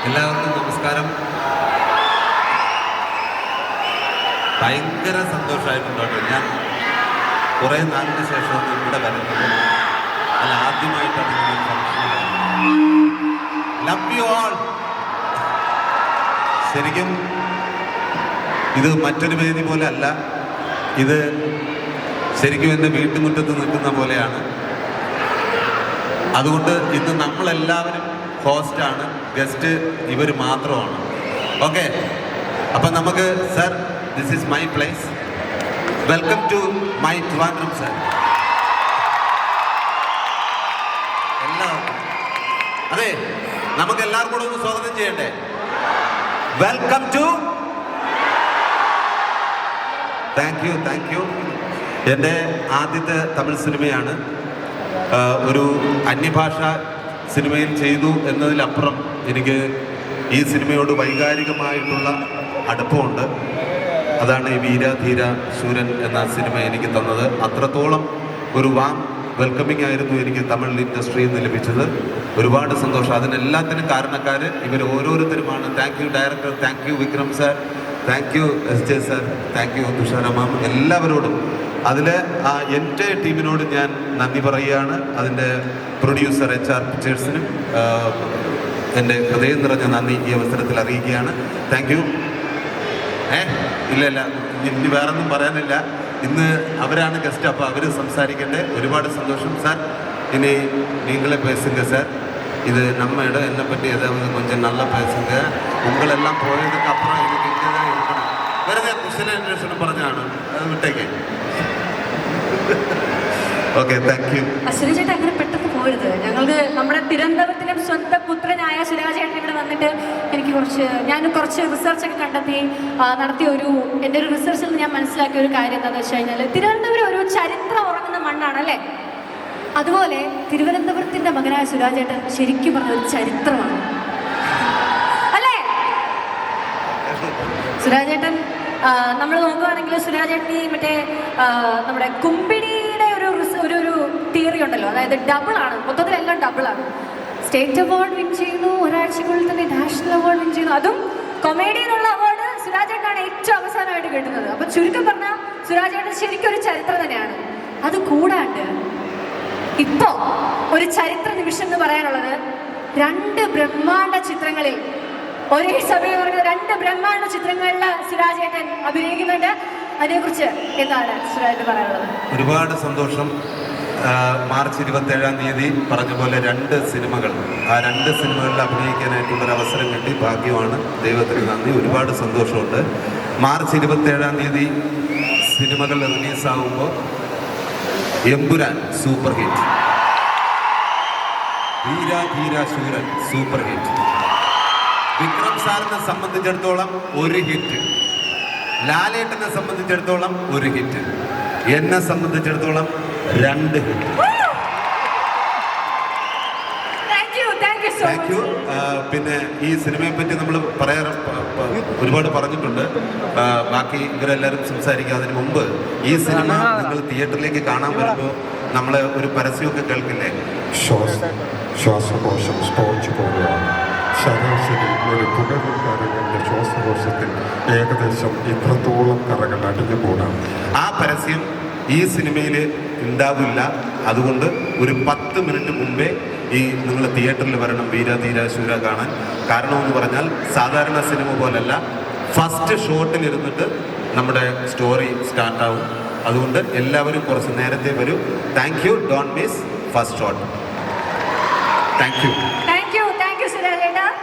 എല്ലാവർക്കും നമസ്കാരം. ഭയങ്കര സന്തോഷമായിട്ടുണ്ട് കേട്ടോ. ഞാൻ കുറേ നാളിന് ശേഷമാണ് ഇവിടെ വരുന്നത്. അല്ല, ആദ്യമായിട്ടാണ് ഇങ്ങനെ ഫംഗ്ഷൻ. Love you all. ശരിക്കും ഇത് മറ്റൊരു വേദി പോലെ അല്ല, ഇത് ശരിക്കും എൻ്റെ വീട്ടുമുറ്റത്ത് നിൽക്കുന്ന പോലെയാണ്. അതുകൊണ്ട് ഇന്ന് നമ്മളെല്ലാവരും ഹോസ്റ്റാണ്, ഗസ്റ്റ് ഇവർ മാത്രമാണ്. ഓക്കെ, അപ്പം നമുക്ക് sir, this is my place. Welcome to my Trivandrum sir. എല്ലാവർക്കും അതെ, നമുക്ക് എല്ലാവർക്കും കൂടെ ഒന്ന് സ്വാഗതം ചെയ്യണ്ടേ? Welcome to. Thank you, thank you. എൻ്റെ ആദ്യത്തെ തമിഴ് സിനിമയാണ്. ഒരു അന്യഭാഷ സിനിമയിൽ ചെയ്തു എന്നതിലപ്പുറം എനിക്ക് ഈ സിനിമയോട് വൈകാരികമായിട്ടുള്ള അടുപ്പമുണ്ട്. അതാണ് ഈ വീരധീര ശൂരൻ എന്ന സിനിമ എനിക്ക് തന്നത്. അത്രത്തോളം ഒരു വാം വെൽക്കമിങ് ആയിരുന്നു എനിക്ക് തമിഴ് ഇൻഡസ്ട്രിയിൽ നിന്ന് ലഭിച്ചത്. ഒരുപാട് സന്തോഷം. അതിനെല്ലാത്തിനും കാരണക്കാർ ഇവർ ഓരോരുത്തരുമാണ്. Thank you director, thank you Vikram sir, thank you S J sir, thank you Thushara ma'am, എല്ലാവരോടും. അതിൽ ആ എൻ്റെ ടീമിനോട് ഞാൻ നന്ദി പറയുകയാണ്. അതിൻ്റെ പ്രൊഡ്യൂസർ HR പിക്ചേഴ്സിനും എൻ്റെ ഹൃദയം നിറഞ്ഞ നന്ദി ഈ അവസരത്തിൽ അറിയിക്കുകയാണ്. Thank you. ഇല്ല, ഇനി വേറൊന്നും പറയാനില്ല. ഇന്ന് അവരാണ് ഗസ്റ്റ്, അപ്പോൾ അവർ സംസാരിക്കട്ടെ. ഒരുപാട് സന്തോഷം സാർ. ഇനി നീങ്ങളെ പേസുങ്ക സാർ. இது நம்ம இடம். என்னை பற்றி ஏதாவது கொஞ்சம் நல்லா பேசுங்க. உங்களெல்லாம் போயதுக்கு அப்புறம் எனக்கு இங்கே தான் இருக்கணும். വെറുതെ കുശലേന്ദ്രേഷനും പറഞ്ഞാണ്, അത് വിട്ടേക്ക്. Okay, thank you. സുരാജ് ചേട്ടൻ അങ്ങനെ പെട്ടെന്ന് പോരുത്. ഞങ്ങൾക്ക് നമ്മുടെ തിരുവനന്തപുരത്തിലെ സ്വന്തം പുത്രനായ സുരാജ് ചേട്ടൻ ഇവിടെ വന്നിട്ട് ഞാൻ കുറച്ച് റിസർച്ചൊക്കെ കണ്ടെത്തി നടത്തിയ എൻ്റെ ഒരു റിസർച്ചിൽ ഞാൻ മനസ്സിലാക്കിയ ഒരു കാര്യം എന്താണെന്ന് വെച്ച് കഴിഞ്ഞാൽ, തിരുവനന്തപുരം ഒരു ചരിത്രം ഉറങ്ങുന്ന മണ്ണാണ് അല്ലേ? അതുപോലെ തിരുവനന്തപുരത്തിൻ്റെ മകനായ സുരാജ് ചേട്ടൻ ശരിക്കും പറഞ്ഞ ഒരു ചരിത്രമാണ് അല്ലേ? സുരാജ് ചേട്ടൻ നമ്മൾ നോക്കുകയാണെങ്കിൽ സുരാജ് ചേട്ടൻ മറ്റേ നമ്മുടെ കുമ്പിടിയുടെ ഒരു തിയറി ഉണ്ടല്ലോ, അതായത് ഡബിളാണ്, മൊത്തത്തിലെല്ലാം ഡബിളാണ്. സ്റ്റേറ്റ് അവാർഡ് വിൻ ചെയ്യുന്നു, ഒരാഴ്ചക്കുള്ളിൽ തന്നെ നാഷണൽ അവാർഡ് വിൻ ചെയ്യുന്നു. അതും കൊമേഡി എന്നുള്ള അവാർഡ് സുരാജ് ചേട്ടനാണ് ഏറ്റവും അവസാനമായിട്ട് കിട്ടുന്നത്. അപ്പം ചുരുക്കം പറഞ്ഞാൽ സുരാജ് ചേട്ടൻ ശരിക്കും ഒരു ചരിത്രം തന്നെയാണ്. അത് കൂടാണ്ട് ഇപ്പോൾ ഒരു ചരിത്ര നിമിഷം എന്ന് പറയാനുള്ളത്, 2 ബ്രഹ്മാണ്ഡ ചിത്രങ്ങളിൽ ഒരേ സമയം പറഞ്ഞ 2 ബ്രഹ്മാണ്ഡ ചിത്രങ്ങളിൽ സുരാജ് ചേട്ടൻ അഭിനയിക്കുന്നുണ്ട്. അതിനെക്കുറിച്ച് എന്താണ് സുരാജ് പറയാനുള്ളത്? ഒരുപാട് സന്തോഷം. മാർച്ച് 27-ാം തീയതി പറഞ്ഞ പോലെ 2 സിനിമകൾ, ആ 2 സിനിമകളിൽ അഭിനയിക്കാനായിട്ടുള്ളൊരു അവസരം കിട്ടി. ഭാഗ്യമാണ്, ദൈവത്തിന് നന്ദി. ഒരുപാട് സന്തോഷമുണ്ട്. മാർച്ച് 27-ാം തീയതി സിനിമകൾ റിലീസാകുമ്പോൾ Empuraan super hit, Veeradheera Sooran super hit, Vikram സാറിനെ സംബന്ധിച്ചിടത്തോളം 1 ഹിറ്റ്, ലാലേട്ടനെ സംബന്ധിച്ചിടത്തോളം 1 ഹിറ്റ്, എന്നെ സംബന്ധിച്ചിടത്തോളം 2 ഹിറ്റ്. Thank you. പിന്നെ ഈ സിനിമയെ പറ്റി നമ്മൾ ഒരുപാട് പറഞ്ഞിട്ടുണ്ട്. ബാക്കി ഇവരെല്ലാവരും സംസാരിക്കുക. അതിന് മുമ്പ് ഈ സിനിമ നിങ്ങൾ തിയേറ്ററിലേക്ക് കാണാൻ വരുമ്പോൾ നമ്മൾ ഒരു പരസ്യമൊക്കെ കേൾക്കില്ലേ? ശ്വാസകോശം സ്പോഞ്ച് പോലെയാണ്. ശരാശരി ഒരു പുനരുദ്ധാരങ്ങളുടെ ശ്വാസകോശത്തിൽ ഏകദേശം ഇത്രത്തോളം കറകൾ അടിഞ്ഞുകൂടാം. ആ പരസ്യം ഈ സിനിമയിൽ ഉണ്ടാവില്ല. അതുകൊണ്ട് ഒരു 10 മിനിറ്റ് മുമ്പേ നിങ്ങൾ തിയേറ്ററിൽ വരണം വീരധീര ശൂര കാണാൻ. കാരണമെന്ന് പറഞ്ഞാൽ സാധാരണ സിനിമ പോലല്ല, ഫസ്റ്റ് ഷോട്ടിൽ ഇരുന്നിട്ട് നമ്മുടെ സ്റ്റോറി സ്റ്റാർട്ടാവും. അതുകൊണ്ട് എല്ലാവരും കുറച്ച് നേരത്തെ വരൂ. Thank you. Don't miss first shot. Thank you.